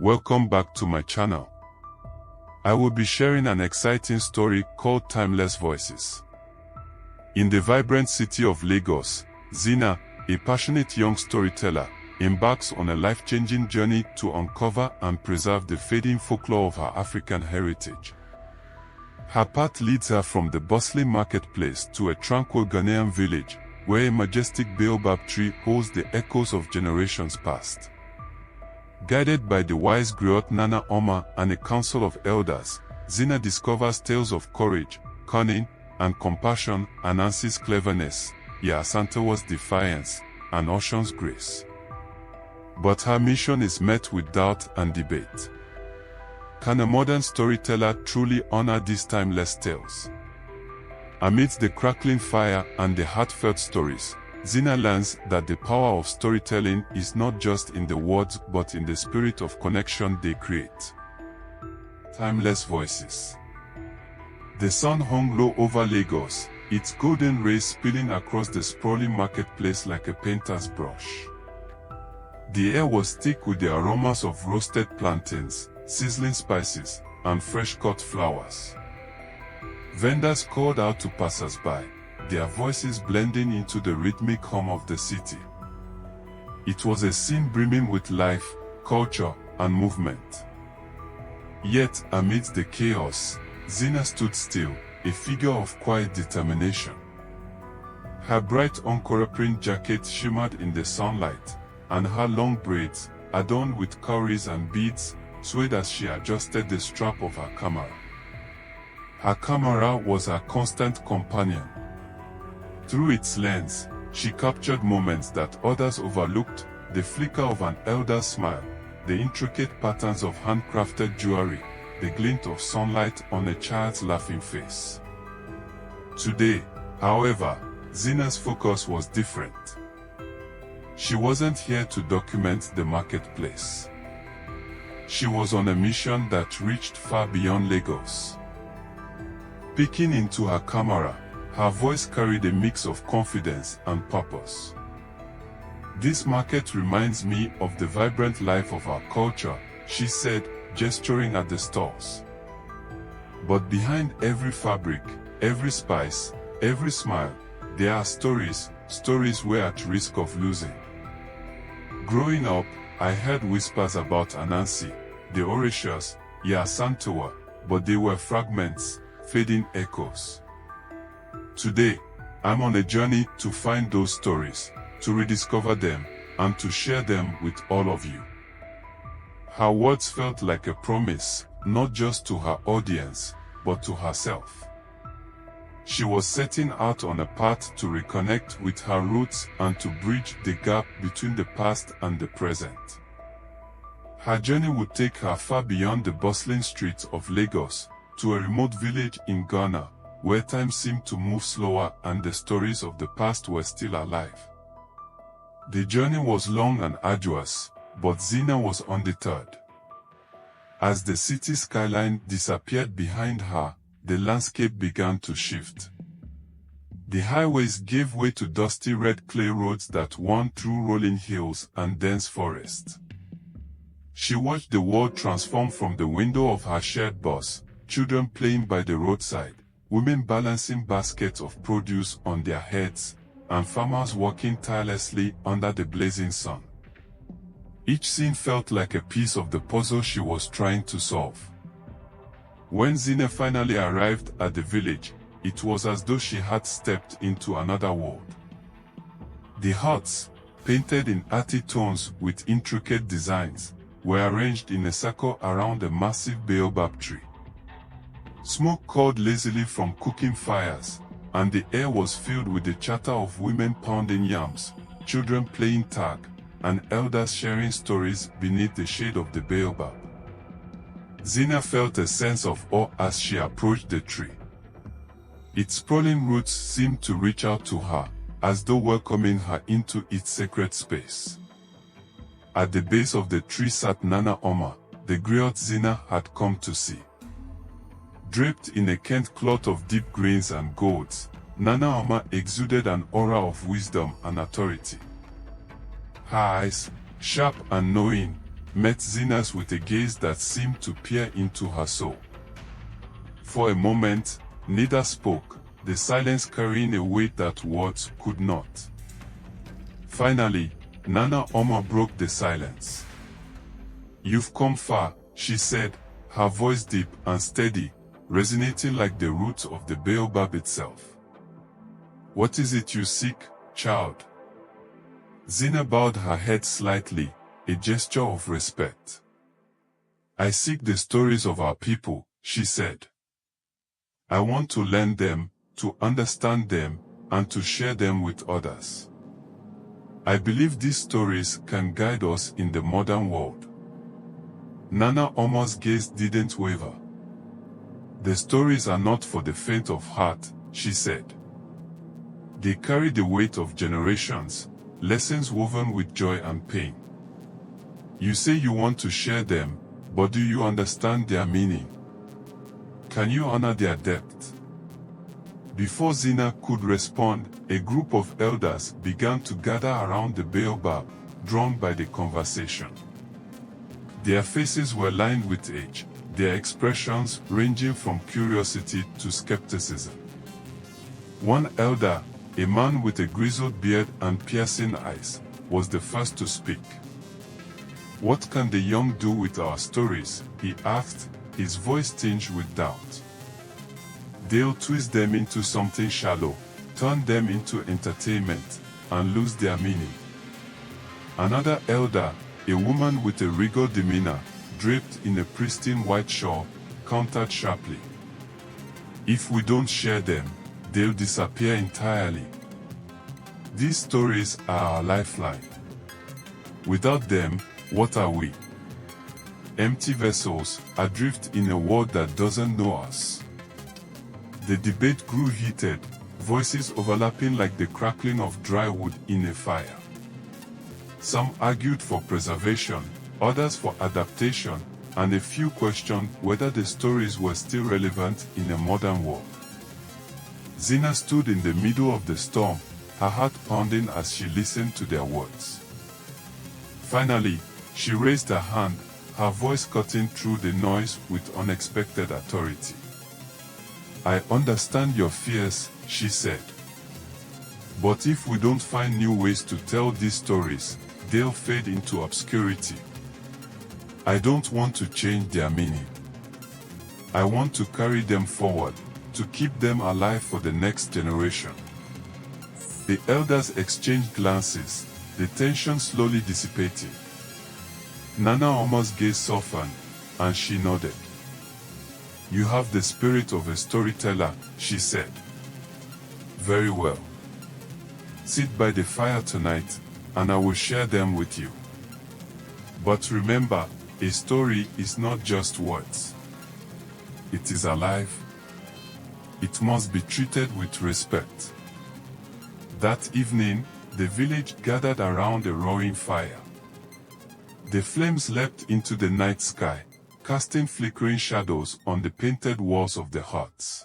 Welcome back to my channel. I will be sharing an exciting story called Timeless Voices. In the vibrant city of Lagos, Zena, a passionate young storyteller, embarks on a life-changing journey to uncover and preserve the fading folklore of her African heritage. Her path leads her from the bustling marketplace to a tranquil Ghanaian village, where a majestic baobab tree holds the echoes of generations past. Guided by the wise griot Nana Oma and a council of elders, Zena discovers tales of courage, cunning, and compassion, Anansi's cleverness, Yaa Asantewaa's defiance, and Oshun's grace. But her mission is met with doubt and debate. Can a modern storyteller truly honor these timeless tales? Amidst the crackling fire and the heartfelt stories, Zena learns that the power of storytelling is not just in the words but in the spirit of connection they create. Timeless Voices. The sun hung low over Lagos, its golden rays spilling across the sprawling marketplace like a painter's brush. The air was thick with the aromas of roasted plantains, sizzling spices, and fresh-cut flowers. Vendors called out to passers-by, their voices blending into the rhythmic hum of the city. It was a scene brimming with life, culture, and movement. Yet, amidst the chaos, Zena stood still, a figure of quiet determination. Her bright Ankara print jacket shimmered in the sunlight, and her long braids, adorned with cowries and beads, swayed as she adjusted the strap of her camera. Her camera was her constant companion. Through its lens, she captured moments that others overlooked, the flicker of an elder's smile, the intricate patterns of handcrafted jewelry, the glint of sunlight on a child's laughing face. Today, however, Zena's focus was different. She wasn't here to document the marketplace. She was on a mission that reached far beyond Lagos. Peeking into her camera, her voice carried a mix of confidence and purpose. "This market reminds me of the vibrant life of our culture," she said, gesturing at the stalls. "But behind every fabric, every spice, every smile, there are stories we're at risk of losing. Growing up, I heard whispers about Anansi, the orations, Yaa Asantewaa, but they were fragments, fading echoes. Today, I'm on a journey to find those stories, to rediscover them, and to share them with all of you." Her words felt like a promise, not just to her audience, but to herself. She was setting out on a path to reconnect with her roots and to bridge the gap between the past and the present. Her journey would take her far beyond the bustling streets of Lagos, to a remote village in Ghana, where time seemed to move slower and the stories of the past were still alive. The journey was long and arduous, but Zena was undeterred. As the city skyline disappeared behind her, the landscape began to shift. The highways gave way to dusty red clay roads that wound through rolling hills and dense forests. She watched the world transform from the window of her shared bus, children playing by the roadside, women balancing baskets of produce on their heads, and farmers working tirelessly under the blazing sun. Each scene felt like a piece of the puzzle she was trying to solve. When Zena finally arrived at the village, it was as though she had stepped into another world. The huts, painted in earthy tones with intricate designs, were arranged in a circle around a massive baobab tree. Smoke curled lazily from cooking fires, and the air was filled with the chatter of women pounding yams, children playing tag, and elders sharing stories beneath the shade of the baobab. Zena felt a sense of awe as she approached the tree. Its sprawling roots seemed to reach out to her, as though welcoming her into its sacred space. At the base of the tree sat Nana Oma, the griot Zena had come to see. Draped in a kent cloth of deep greens and golds, Nana Oma exuded an aura of wisdom and authority. Her eyes, sharp and knowing, met Zena's with a gaze that seemed to peer into her soul. For a moment, neither spoke, the silence carrying a weight that words could not. Finally, Nana Oma broke the silence. "You've come far," she said, her voice deep and steady, resonating like the roots of the baobab itself. "What is it you seek, child?" Zena bowed her head slightly, a gesture of respect. "I seek the stories of our people," she said. "I want to learn them, to understand them, and to share them with others. I believe these stories can guide us in the modern world." Nana Oma's gaze didn't waver. "The stories are not for the faint of heart," she said. "They carry the weight of generations, lessons woven with joy and pain. You say you want to share them, but do you understand their meaning? Can you honor their depth?" Before Zena could respond, a group of elders began to gather around the baobab, drawn by the conversation. Their faces were lined with age, their expressions ranging from curiosity to skepticism. One elder, a man with a grizzled beard and piercing eyes, was the first to speak. "What can the young do with our stories?" he asked, his voice tinged with doubt. "They'll twist them into something shallow, turn them into entertainment, and lose their meaning." Another elder, a woman with a regal demeanor, draped in a pristine white shawl, countered sharply. "If we don't share them, they'll disappear entirely. These stories are our lifeline. Without them, what are we? Empty vessels, adrift in a world that doesn't know us." The debate grew heated, voices overlapping like the crackling of dry wood in a fire. Some argued for preservation, others for adaptation, and a few questioned whether the stories were still relevant in a modern world. Zena stood in the middle of the storm, her heart pounding as she listened to their words. Finally, she raised her hand, her voice cutting through the noise with unexpected authority. "I understand your fears," she said. "But if we don't find new ways to tell these stories, they'll fade into obscurity. I don't want to change their meaning. I want to carry them forward, to keep them alive for the next generation." The elders exchanged glances, the tension slowly dissipating. Nana Oma's gaze softened, and she nodded. "You have the spirit of a storyteller," she said. "Very well. Sit by the fire tonight, and I will share them with you. But remember, a story is not just words. It is alive. It must be treated with respect." That evening, the village gathered around a roaring fire. The flames leapt into the night sky, casting flickering shadows on the painted walls of the huts.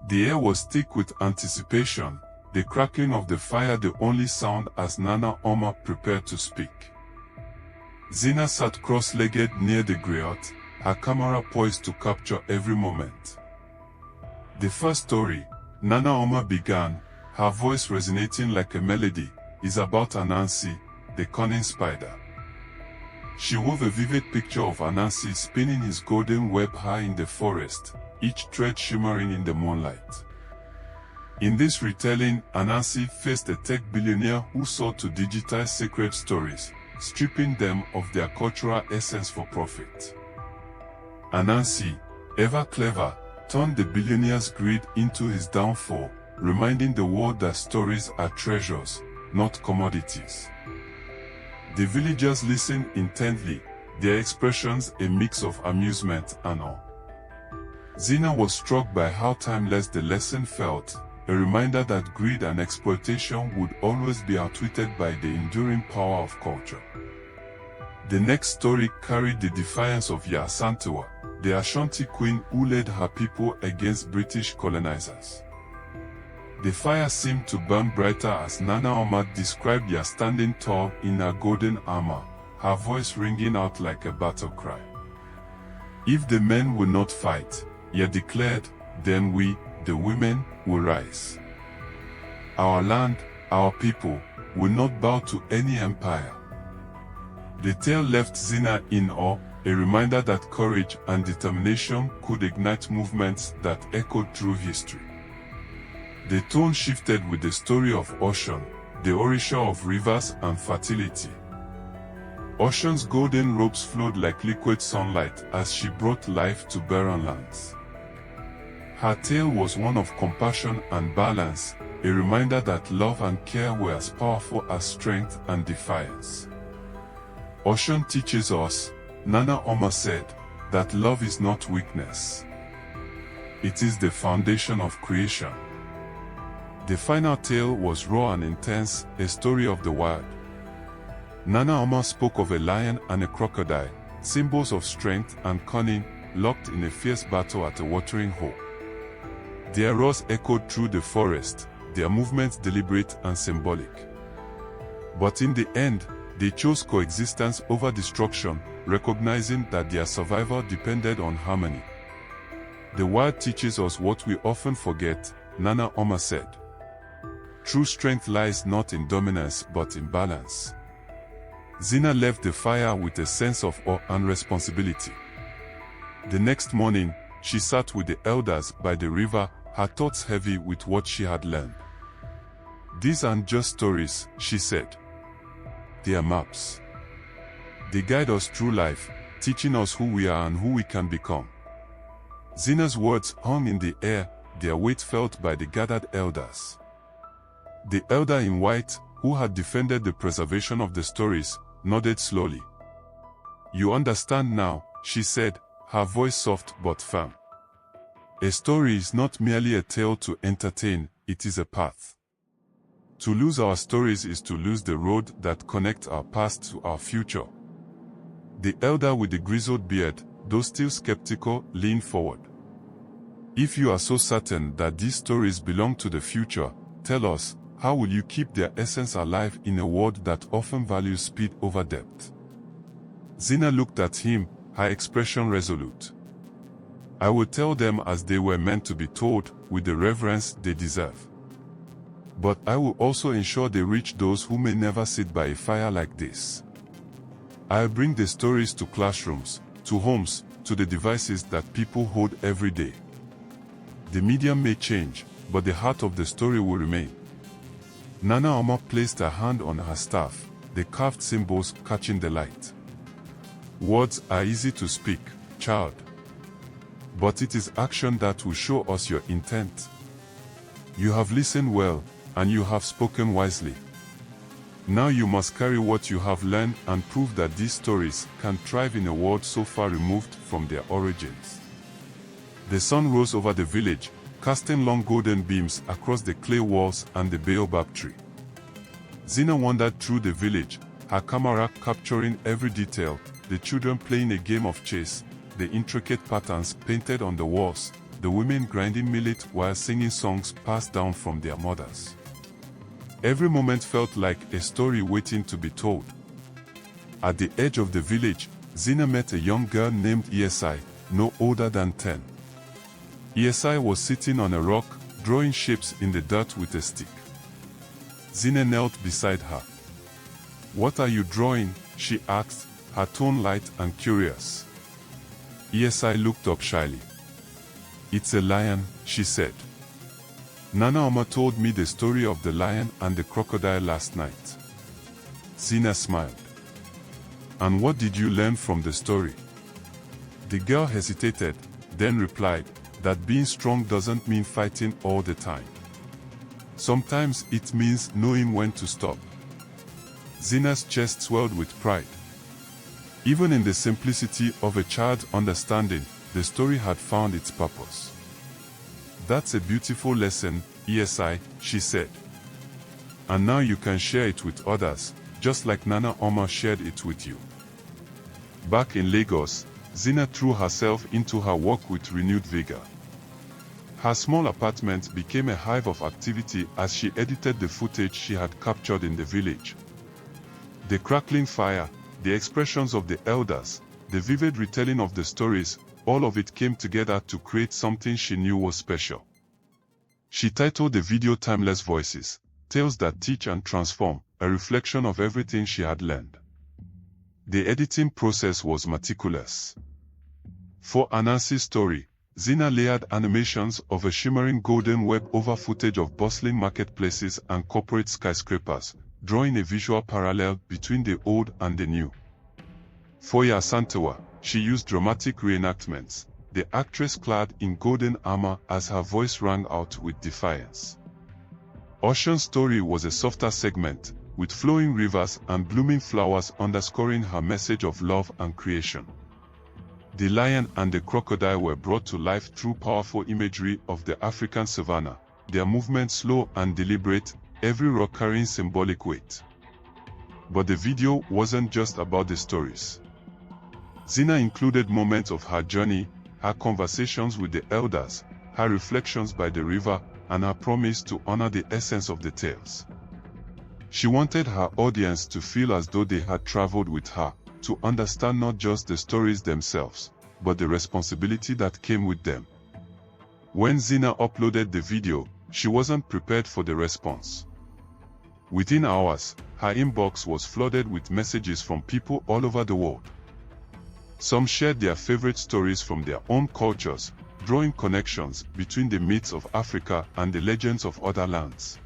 The air was thick with anticipation, the crackling of the fire the only sound as Nana Oma prepared to speak. Zena sat cross-legged near the griot, her camera poised to capture every moment. "The first story," Nana Oma began, her voice resonating like a melody, "is about Anansi, the cunning spider." She wove a vivid picture of Anansi spinning his golden web high in the forest, each thread shimmering in the moonlight. In this retelling, Anansi faced a tech billionaire who sought to digitize sacred stories, stripping them of their cultural essence for profit. Anansi, ever clever, turned the billionaire's greed into his downfall, reminding the world that stories are treasures, not commodities. The villagers listened intently, their expressions a mix of amusement and awe. Zena was struck by how timeless the lesson felt, a reminder that greed and exploitation would always be outwitted by the enduring power of culture. The next story carried the defiance of Yaa Asantewaa, the Ashanti queen who led her people against British colonizers. The fire seemed to burn brighter as Nana Oma described Yaa standing tall in her golden armor, her voice ringing out like a battle cry. If the men will not fight, Yaa declared, then we, the women, will rise. Our land, our people, will not bow to any empire. The tale left Zena in awe, a reminder that courage and determination could ignite movements that echoed through history. The tone shifted with the story of Oshun, the orisha of rivers and fertility. Oshun's golden robes flowed like liquid sunlight as she brought life to barren lands. Her tale was one of compassion and balance, a reminder that love and care were as powerful as strength and defiance. Oshun teaches us, Nana Oma said, that love is not weakness. It is the foundation of creation. The final tale was raw and intense, a story of the wild. Nana Oma spoke of a lion and a crocodile, symbols of strength and cunning, locked in a fierce battle at a watering hole. Their roars echoed through the forest, their movements deliberate and symbolic. But in the end, they chose coexistence over destruction, recognizing that their survival depended on harmony. The wild teaches us what we often forget, Nana Oma said. True strength lies not in dominance but in balance. Zena left the fire with a sense of awe and responsibility. The next morning, she sat with the elders by the river, her thoughts heavy with what she had learned. These aren't just stories, she said. They are maps. They guide us through life, teaching us who we are and who we can become. Zena's words hung in the air, their weight felt by the gathered elders. The elder in white, who had defended the preservation of the stories, nodded slowly. You understand now, she said, her voice soft but firm. A story is not merely a tale to entertain, it is a path. To lose our stories is to lose the road that connects our past to our future. The elder with the grizzled beard, though still skeptical, leaned forward. If you are so certain that these stories belong to the future, tell us, how will you keep their essence alive in a world that often values speed over depth? Zena looked at him, her expression resolute. I will tell them as they were meant to be told, with the reverence they deserve. But I will also ensure they reach those who may never sit by a fire like this. I'll bring the stories to classrooms, to homes, to the devices that people hold every day. The medium may change, but the heart of the story will remain. Nana Oma placed her hand on her staff, the carved symbols catching the light. Words are easy to speak, child. But it is action that will show us your intent. You have listened well, and you have spoken wisely. Now you must carry what you have learned and prove that these stories can thrive in a world so far removed from their origins. The sun rose over the village, casting long golden beams across the clay walls and the baobab tree. Zena wandered through the village, her camera capturing every detail, the children playing a game of chess, the intricate patterns painted on the walls, the women grinding millet while singing songs passed down from their mothers. Every moment felt like a story waiting to be told. At the edge of the village, Zena met a young girl named Yaa, no older than 10. Yaa was sitting on a rock, drawing shapes in the dirt with a stick. Zena knelt beside her. What are you drawing? She asked, her tone light and curious. Yaa looked up shyly. It's a lion, she said. Nana Oma told me the story of the lion and the crocodile last night. Zena smiled. And what did you learn from the story? The girl hesitated, then replied, that being strong doesn't mean fighting all the time. Sometimes it means knowing when to stop. Zena's chest swelled with pride. Even in the simplicity of a child's understanding, the story had found its purpose. That's a beautiful lesson, Yaa, she said. And now you can share it with others, just like Nana Oma shared it with you. Back in Lagos, Zena threw herself into her work with renewed vigor. Her small apartment became a hive of activity as she edited the footage she had captured in the village. The crackling fire, the expressions of the elders, the vivid retelling of the stories, all of it came together to create something she knew was special. She titled the video Timeless Voices, Tales that Teach and Transform, a reflection of everything she had learned. The editing process was meticulous. For Anansi's story, Zena layered animations of a shimmering golden web over footage of bustling marketplaces and corporate skyscrapers, drawing a visual parallel between the old and the new. For Yaa Asantewaa, she used dramatic reenactments, the actress clad in golden armor as her voice rang out with defiance. Oshun's story was a softer segment, with flowing rivers and blooming flowers underscoring her message of love and creation. The lion and the crocodile were brought to life through powerful imagery of the African savanna, their movements slow and deliberate, every rock carrying symbolic weight. But the video wasn't just about the stories. Zena included moments of her journey, her conversations with the elders, her reflections by the river, and her promise to honor the essence of the tales. She wanted her audience to feel as though they had traveled with her, to understand not just the stories themselves, but the responsibility that came with them. When Zena uploaded the video, she wasn't prepared for the response. Within hours, her inbox was flooded with messages from people all over the world. Some shared their favorite stories from their own cultures, drawing connections between the myths of Africa and the legends of other lands.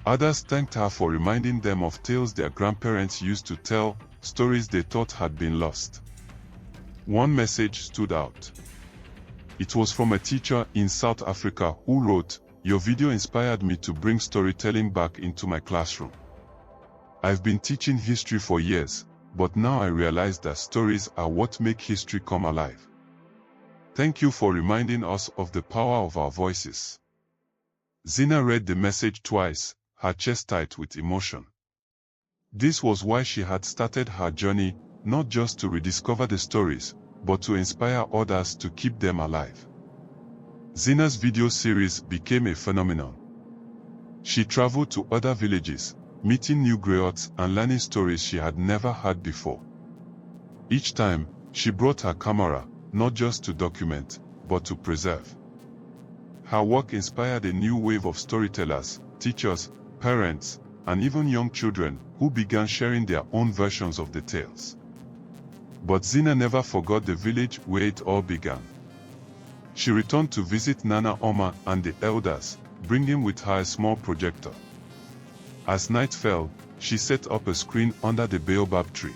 Others thanked her for reminding them of tales their grandparents used to tell, stories they thought had been lost. One message stood out. It was from a teacher in South Africa who wrote, "Your video inspired me to bring storytelling back into my classroom. I've been teaching history for years, but now I realize that stories are what make history come alive. Thank you for reminding us of the power of our voices." Zena read the message twice, her chest tight with emotion. This was why she had started her journey, not just to rediscover the stories, but to inspire others to keep them alive. Zena's video series became a phenomenon. She traveled to other villages, meeting new griots and learning stories she had never heard before. Each time, she brought her camera, not just to document, but to preserve. Her work inspired a new wave of storytellers, teachers, parents, and even young children who began sharing their own versions of the tales. But Zena never forgot the village where it all began. She returned to visit Nana Oma and the elders, bringing with her a small projector. As night fell, she set up a screen under the baobab tree.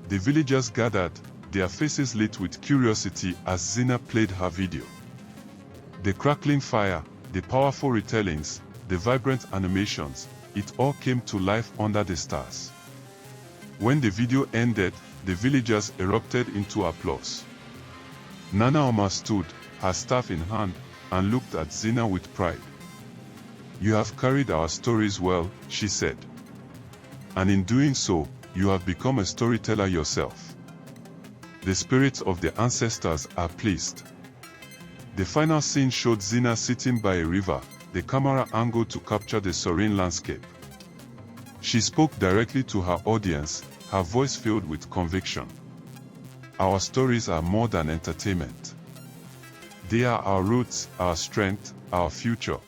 The villagers gathered, their faces lit with curiosity as Zena played her video. The crackling fire, the powerful retellings, the vibrant animations, it all came to life under the stars. When the video ended, the villagers erupted into applause. Nana Oma stood, her staff in hand, and looked at Zena with pride. "You have carried our stories well," she said. "And in doing so, you have become a storyteller yourself. The spirits of the ancestors are pleased." The final scene showed Zena sitting by a river, the camera angled to capture the serene landscape. She spoke directly to her audience, her voice filled with conviction. "Our stories are more than entertainment. They are our roots, our strength, our future."